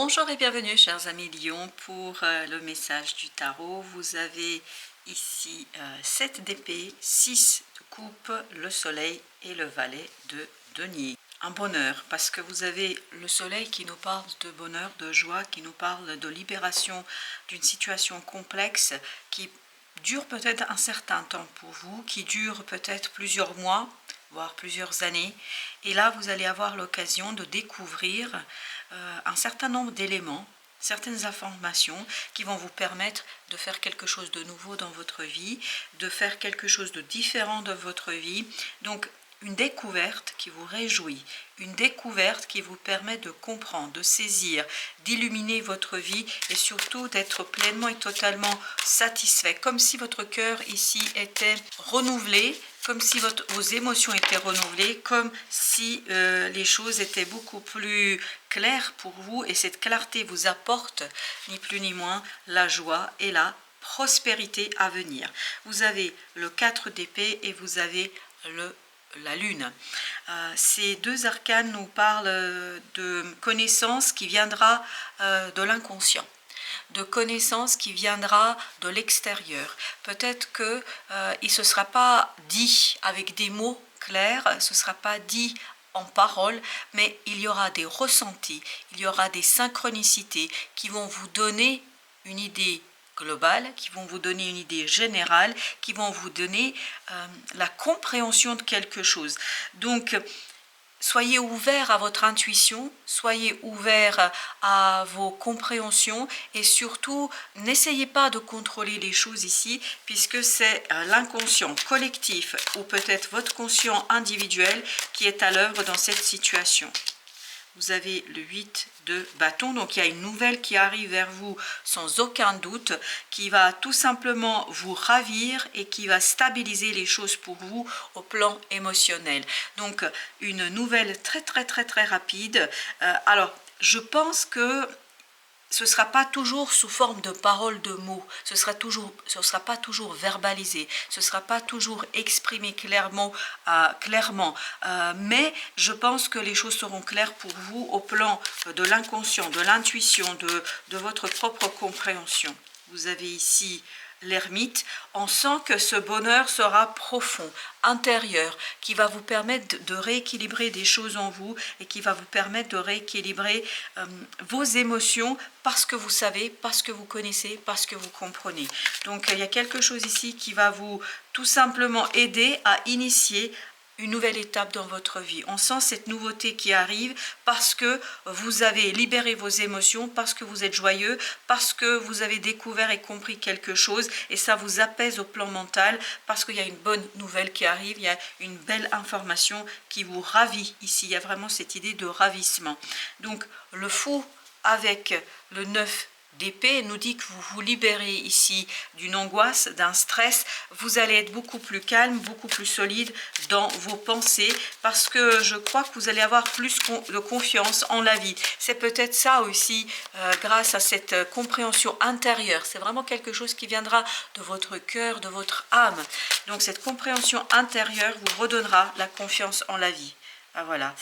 Bonjour et bienvenue chers amis Lion pour le message du tarot. Vous avez ici 7 d'épée, 6 de coupe, le soleil et le valet de denier. Un bonheur parce que vous avez le soleil qui nous parle de bonheur, de joie, qui nous parle de libération d'une situation complexe qui dure peut-être un certain temps pour vous, qui dure peut-être plusieurs mois, voire plusieurs années. Et là, vous allez avoir l'occasion de découvrir un certain nombre d'éléments, certaines informations qui vont vous permettre de faire quelque chose de nouveau dans votre vie, de faire quelque chose de différent de votre vie. Donc, une découverte qui vous réjouit, une découverte qui vous permet de comprendre, de saisir, d'illuminer votre vie et surtout d'être pleinement et totalement satisfait, comme si votre cœur ici était renouvelé, comme si vos émotions étaient renouvelées, comme si les choses étaient beaucoup plus claires pour vous et cette clarté vous apporte ni plus ni moins la joie et la prospérité à venir. Vous avez le 4 d'épée et vous avez la lune. Ces deux arcanes nous parlent de connaissance qui viendra de l'inconscient, de connaissance qui viendra de l'extérieur. Peut-être que il ne se sera pas dit avec des mots clairs, ce ne sera pas dit en parole, mais il y aura des ressentis, il y aura des synchronicités qui vont vous donner une idée globale, qui vont vous donner une idée générale, qui vont vous donner la compréhension de quelque chose. Donc, soyez ouverts à votre intuition, soyez ouverts à vos compréhensions et surtout, n'essayez pas de contrôler les choses ici puisque c'est l'inconscient collectif ou peut-être votre conscient individuel qui est à l'œuvre dans cette situation. Vous avez le 8 de bâton, donc il y a une nouvelle qui arrive vers vous sans aucun doute, qui va tout simplement vous ravir et qui va stabiliser les choses pour vous au plan émotionnel. Donc une nouvelle très rapide. Alors je pense que ce ne sera pas toujours sous forme de paroles, de mots, ce sera pas toujours verbalisé, ce ne sera pas toujours exprimé clairement, mais je pense que les choses seront claires pour vous au plan de l'inconscient, de l'intuition, de votre propre compréhension. Vous avez ici l'ermite. On sent que ce bonheur sera profond, intérieur, qui va vous permettre de rééquilibrer des choses en vous et qui va vous permettre de rééquilibrer vos émotions parce que vous savez, parce que vous connaissez, parce que vous comprenez. Donc il y a quelque chose ici qui va vous tout simplement aider à initier une nouvelle étape dans votre vie. On sent cette nouveauté qui arrive parce que vous avez libéré vos émotions, parce que vous êtes joyeux, parce que vous avez découvert et compris quelque chose et ça vous apaise au plan mental parce qu'il y a une bonne nouvelle qui arrive, il y a une belle information qui vous ravit ici. Il y a vraiment cette idée de ravissement. Donc le fou avec le 9 d'épée nous dit que vous vous libérez ici d'une angoisse, d'un stress, vous allez être beaucoup plus calme, beaucoup plus solide dans vos pensées parce que je crois que vous allez avoir plus de confiance en la vie. C'est peut-être ça aussi grâce à cette compréhension intérieure. C'est vraiment quelque chose qui viendra de votre cœur, de votre âme. Donc cette compréhension intérieure vous redonnera la confiance en la vie. Voilà.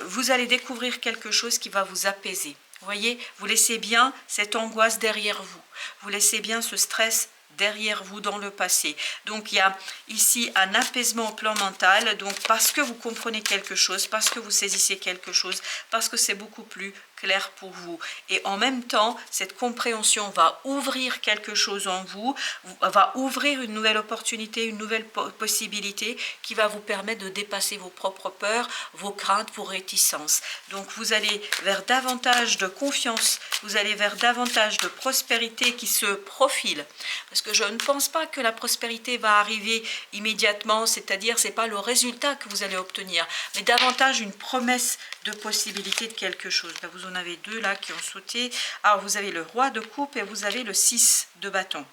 Vous allez découvrir quelque chose qui va vous apaiser. Vous voyez, vous laissez bien cette angoisse derrière vous. Vous laissez bien ce stress derrière vous dans le passé. Donc il y a ici un apaisement au plan mental, donc parce que vous comprenez quelque chose, parce que vous saisissez quelque chose, parce que c'est beaucoup plus clair pour vous. Et en même temps, cette compréhension va ouvrir quelque chose en vous, va ouvrir une nouvelle opportunité, une nouvelle possibilité qui va vous permettre de dépasser vos propres peurs, vos craintes, vos réticences. Donc vous allez vers davantage de confiance, vous allez vers davantage de prospérité qui se profile. Parce que je ne pense pas que la prospérité va arriver immédiatement, c'est-à-dire ce n'est pas le résultat que vous allez obtenir, mais davantage une promesse de possibilité de quelque chose. Là, vous en avez deux là qui ont sauté. Alors vous avez le roi de coupe et vous avez le 6 de bâton.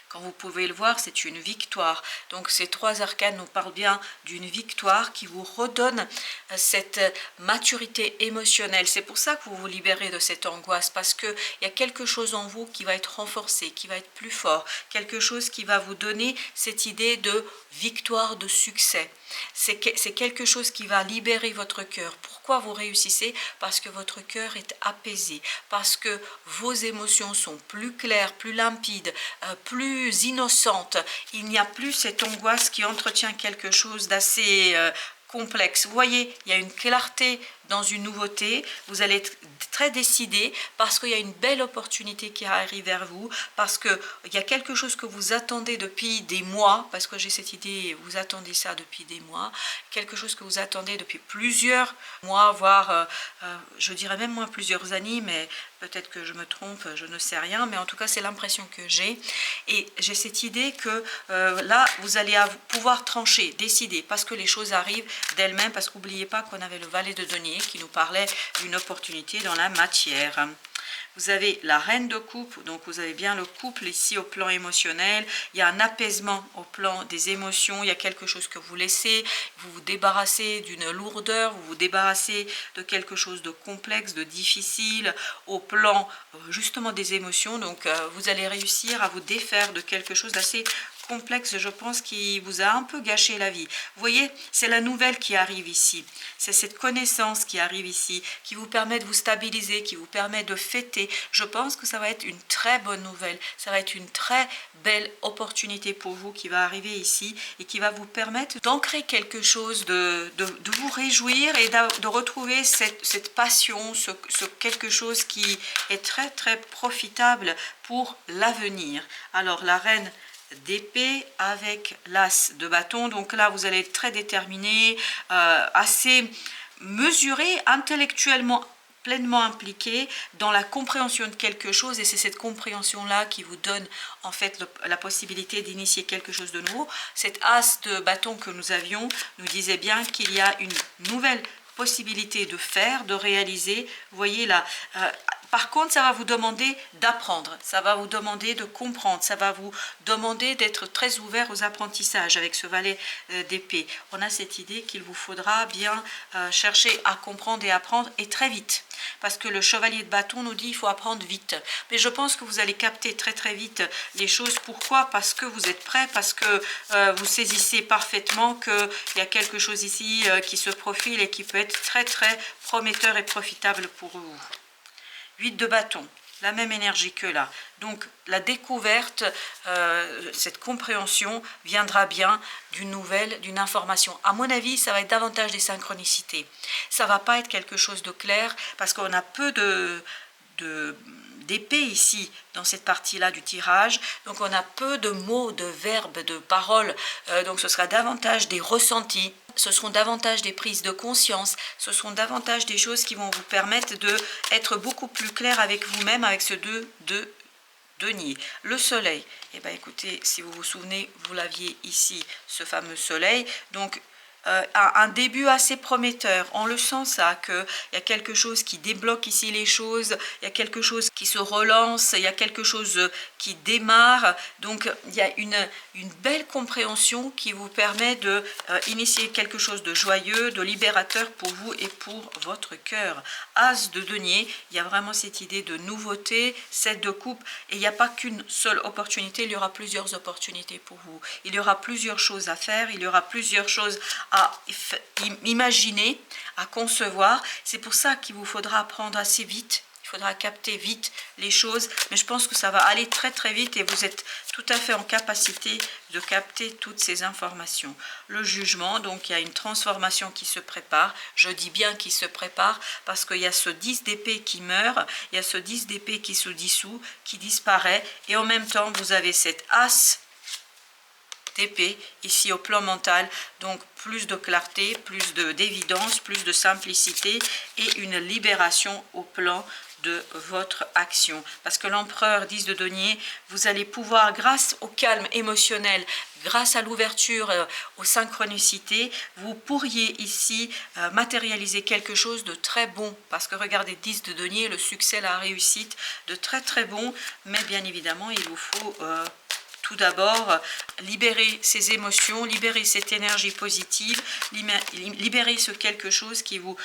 Comme vous pouvez le voir, c'est une victoire. Donc ces 3 arcanes nous parlent bien d'une victoire qui vous redonne cette maturité émotionnelle. C'est pour ça que vous vous libérez de cette angoisse, parce qu'il y a quelque chose en vous qui va être renforcé, qui va être plus fort, quelque chose qui va vous donner cette idée de victoire, de succès. C'est quelque chose qui va libérer votre cœur. Pourquoi vous réussissez? Parce que votre cœur est apaisé, parce que vos émotions sont plus claires, plus limpides, plus innocentes. Il n'y a plus cette angoisse qui entretient quelque chose d'assez complexe. Vous voyez, il y a une clarté dans une nouveauté, vous allez être très décidé parce qu'il y a une belle opportunité qui arrive vers vous, parce qu'il y a quelque chose que vous attendez depuis des mois, parce que j'ai cette idée, vous attendez ça depuis des mois, quelque chose que vous attendez depuis plusieurs mois, voire je dirais même moins plusieurs années, mais peut-être que je me trompe, je ne sais rien, mais en tout cas c'est l'impression que j'ai, et j'ai cette idée que là vous allez pouvoir trancher, décider, parce que les choses arrivent d'elles-mêmes, parce qu'oubliez pas qu'on avait le valet de denier qui nous parlait d'une opportunité dans la matière. Vous avez la reine de coupe, donc vous avez bien le couple ici au plan émotionnel. Il y a un apaisement au plan des émotions, il y a quelque chose que vous laissez, vous vous débarrassez d'une lourdeur, vous vous débarrassez de quelque chose de complexe, de difficile au plan justement des émotions. Donc vous allez réussir à vous défaire de quelque chose d'assez complexe, je pense, qui vous a un peu gâché la vie. Vous voyez, c'est la nouvelle qui arrive ici. C'est cette connaissance qui arrive ici, qui vous permet de vous stabiliser, qui vous permet de fêter. Je pense que ça va être une très bonne nouvelle. Ça va être une très belle opportunité pour vous qui va arriver ici et qui va vous permettre d'ancrer quelque chose, de vous réjouir et de retrouver cette passion, ce quelque chose qui est très très profitable pour l'avenir. Alors la reine d'épée avec l'as de bâton, donc là vous allez être très déterminé, assez mesuré, intellectuellement pleinement impliqué dans la compréhension de quelque chose, et c'est cette compréhension là qui vous donne en fait la possibilité d'initier quelque chose de nouveau. Cet as de bâton que nous avions nous disait bien qu'il y a une nouvelle possibilité de faire, de réaliser. Vous voyez là, par contre, ça va vous demander d'apprendre, ça va vous demander de comprendre, ça va vous demander d'être très ouvert aux apprentissages avec ce valet d'épée. On a cette idée qu'il vous faudra bien chercher à comprendre et apprendre, et très vite. Parce que le chevalier de bâton nous dit qu'il faut apprendre vite. Mais je pense que vous allez capter très très vite les choses. Pourquoi? Parce que vous êtes prêt, parce que vous saisissez parfaitement qu'il y a quelque chose ici qui se profile et qui peut être très très prometteur et profitable pour vous. 8 de bâton, la même énergie que là. Donc la découverte, cette compréhension viendra bien d'une nouvelle, d'une information. À mon avis, ça va être davantage des synchronicités. Ça va pas être quelque chose de clair parce qu'on a peu d'épée ici dans cette partie-là du tirage, donc on a peu de mots, de verbes, de paroles, donc ce sera davantage des ressentis, ce seront davantage des prises de conscience, ce seront davantage des choses qui vont vous permettre d'être beaucoup plus clair avec vous-même, avec ce 2 de denier. Le soleil, eh bien écoutez, si vous vous souvenez, vous l'aviez ici, ce fameux soleil, donc un début assez prometteur. On le sent ça, qu'il y a quelque chose qui débloque ici les choses, il y a quelque chose qui se relance, il y a quelque chose qui démarre. Donc il y a une belle compréhension qui vous permet de initier quelque chose de joyeux, de libérateur pour vous et pour votre cœur. As de denier, il y a vraiment cette idée de nouveauté, 7 de coupe, et il n'y a pas qu'une seule opportunité, il y aura plusieurs opportunités pour vous. Il y aura plusieurs choses à faire, il y aura plusieurs choses à imaginer, à concevoir. C'est pour ça qu'il vous faudra apprendre assez vite. Il faudra capter vite les choses, mais je pense que ça va aller très très vite et vous êtes tout à fait en capacité de capter toutes ces informations. Le jugement, donc il y a une transformation qui se prépare. Je dis bien qui se prépare parce qu'il y a ce 10 d'épée qui meurt, il y a ce 10 d'épée qui se dissout, qui disparaît, et en même temps vous avez cette as d'épée ici au plan mental, donc plus de clarté, plus d'évidence, plus de simplicité et une libération au plan de votre action. Parce que l'empereur 10 de denier, vous allez pouvoir, grâce au calme émotionnel, grâce à l'ouverture, aux synchronicités, vous pourriez ici matérialiser quelque chose de très bon. Parce que regardez, 10 de denier, le succès, la réussite, de très très bon, mais bien évidemment, il vous faut tout d'abord, libérer ces émotions, libérer cette énergie positive, libérer ce quelque chose qui vous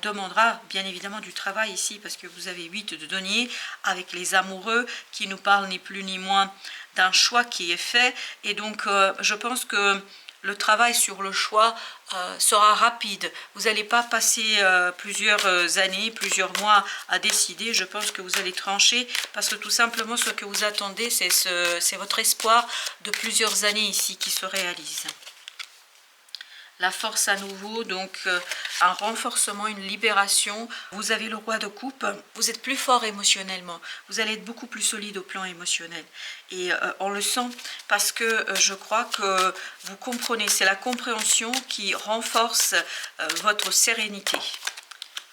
demandera bien évidemment du travail ici, parce que vous avez 8 de denier avec les amoureux qui nous parlent ni plus ni moins d'un choix qui est fait. Et donc je pense que le travail sur le choix sera rapide. Vous n'allez pas passer plusieurs années, plusieurs mois à décider. Je pense que vous allez trancher parce que tout simplement ce que vous attendez, c'est votre espoir de plusieurs années ici qui se réalise. La force à nouveau, donc un renforcement, une libération. Vous avez le roi de coupe, vous êtes plus fort émotionnellement, vous allez être beaucoup plus solide au plan émotionnel. Et on le sent parce que je crois que vous comprenez, c'est la compréhension qui renforce votre sérénité.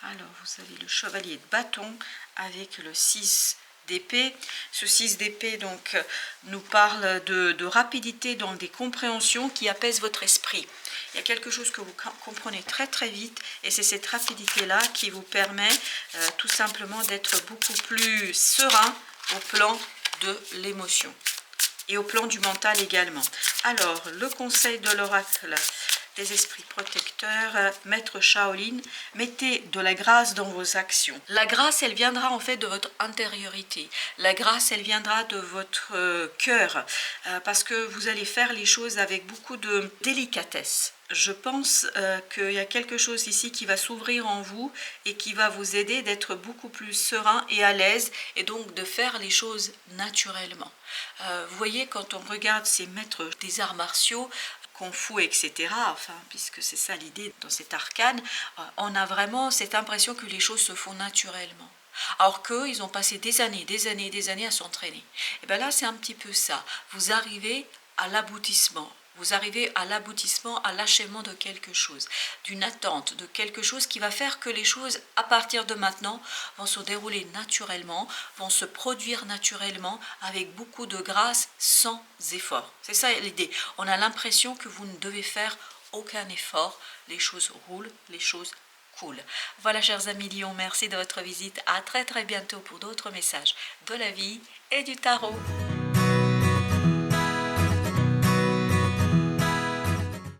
Alors vous avez le chevalier de bâton avec le 6 d'épée. Ce 6 d'épée donc nous parle de rapidité dans des compréhensions qui apaisent votre esprit. Il y a quelque chose que vous comprenez très très vite et c'est cette rapidité là qui vous permet tout simplement d'être beaucoup plus serein au plan de l'émotion et au plan du mental également. Alors le conseil de l'oracle des esprits protecteurs, maître Shaolin, mettez de la grâce dans vos actions. La grâce, elle viendra en fait de votre intériorité. La grâce, elle viendra de votre cœur, parce que vous allez faire les choses avec beaucoup de délicatesse. Je pense qu'il y a quelque chose ici qui va s'ouvrir en vous et qui va vous aider d'être beaucoup plus serein et à l'aise et donc de faire les choses naturellement. Vous voyez, quand on regarde ces maîtres des arts martiaux, Kung Fu, etc., enfin, puisque c'est ça l'idée dans cet arcane, on a vraiment cette impression que les choses se font naturellement. Alors qu'eux, ils ont passé des années à s'entraîner. Et bien là, c'est un petit peu ça. Vous arrivez à l'aboutissement. Vous arrivez à l'aboutissement, à l'achèvement de quelque chose, d'une attente, de quelque chose qui va faire que les choses, à partir de maintenant, vont se dérouler naturellement, vont se produire naturellement, avec beaucoup de grâce, sans effort. C'est ça l'idée. On a l'impression que vous ne devez faire aucun effort. Les choses roulent, les choses coulent. Voilà, chers amis lions, merci de votre visite. À très très bientôt pour d'autres messages de la vie et du tarot.